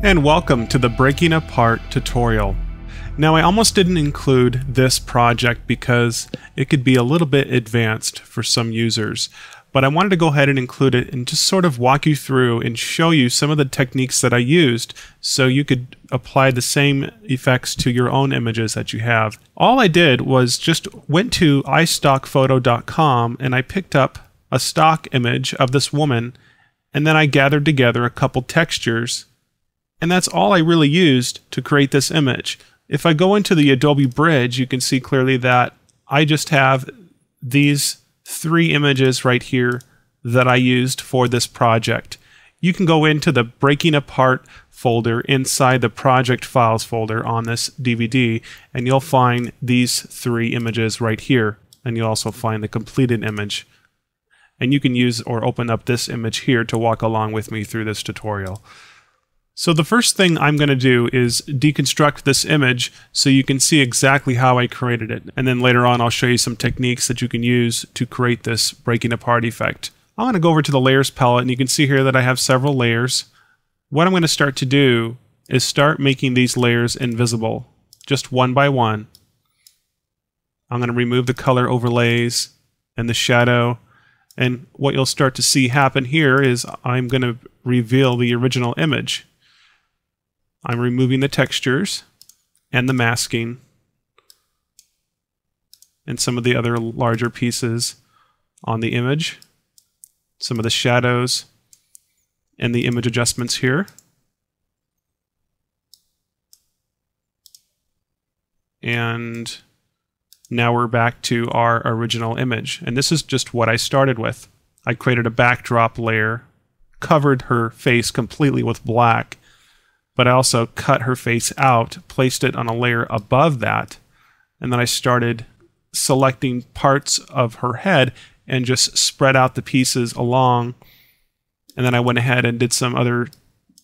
And welcome to the Breaking Apart tutorial. Now, I almost didn't include this project because it could be a little bit advanced for some users, but I wanted to go ahead and include it and just sort of walk you through and show you some of the techniques that I used so you could apply the same effects to your own images that you have. All I did was just went to istockphoto.com and I picked up a stock image of this woman, and then I gathered together a couple textures, and that's all I really used to create this image. If I go into the Adobe Bridge, you can see clearly that I just have these three images right here that I used for this project. You can go into the Breaking Apart folder inside the Project Files folder on this DVD, and you'll find these three images right here, and you'll also find the completed image. And you can use or open up this image here to walk along with me through this tutorial. So the first thing I'm going to do is deconstruct this image so you can see exactly how I created it. And then later on I'll show you some techniques that you can use to create this breaking apart effect. I'm going to go over to the layers palette, and you can see here that I have several layers. What I'm going to start to do is start making these layers invisible, just one by one. I'm going to remove the color overlays and the shadow. And what you'll start to see happen here is I'm going to reveal the original image. I'm removing the textures and the masking and some of the other larger pieces on the image, some of the shadows and the image adjustments here. And now we're back to our original image. And this is just what I started with. I created a backdrop layer, covered her face completely with black, but I also cut her face out, placed it on a layer above that, and then I started selecting parts of her head and just spread out the pieces along. And then I went ahead and did some other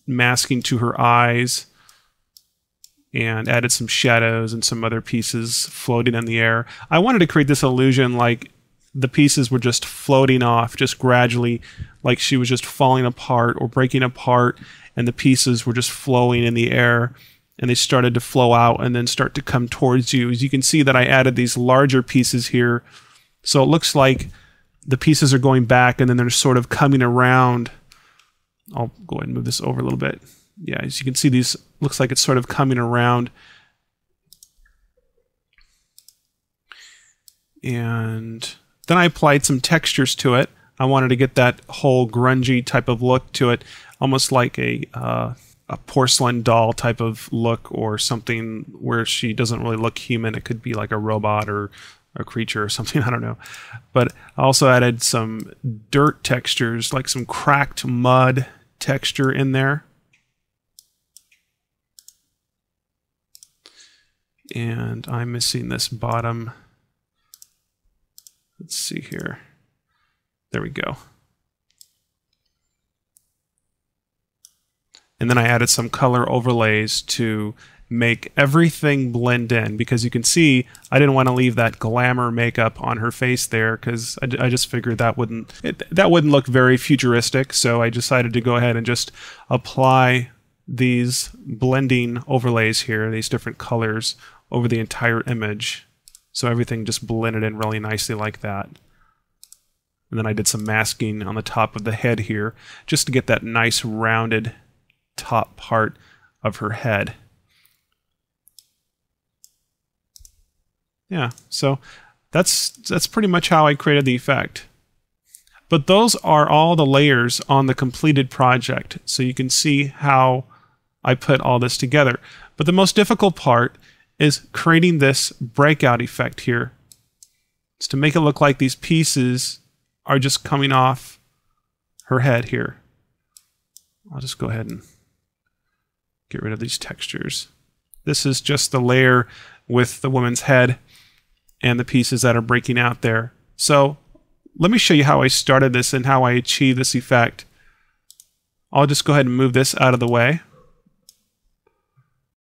masking to her eyes and added some shadows and some other pieces floating in the air. I wanted to create this illusion like the pieces were just floating off, just gradually, like she was just falling apart or breaking apart, and the pieces were just flowing in the air, and they started to flow out and then start to come towards you. As you can see that I added these larger pieces here, so it looks like the pieces are going back and then they're sort of coming around. I'll go ahead and move this over a little bit. Yeah, as you can see, these looks like it's sort of coming around. And then I applied some textures to it. I wanted to get that whole grungy type of look to it, almost like a porcelain doll type of look, or something where she doesn't really look human. It could be like a robot or a creature or something, I don't know. But I also added some dirt textures, like some cracked mud texture in there. And I'm missing this bottom. Let's see here. There we go. And then I added some color overlays to make everything blend in, because you can see I didn't want to leave that glamour makeup on her face there, because I just figured that wouldn't look very futuristic. So I decided to go ahead and just apply these blending overlays here, these different colors, over the entire image. So everything just blended in really nicely like that. And then I did some masking on the top of the head here, just to get that nice rounded top part of her head. Yeah, so that's pretty much how I created the effect. But those are all the layers on the completed project, so you can see how I put all this together. But the most difficult part is creating this breakout effect here. It's to make it look like these pieces are just coming off her head here. I'll just go ahead and get rid of these textures. This is just the layer with the woman's head and the pieces that are breaking out there. So let me show you how I started this and how I achieved this effect. I'll just go ahead and move this out of the way.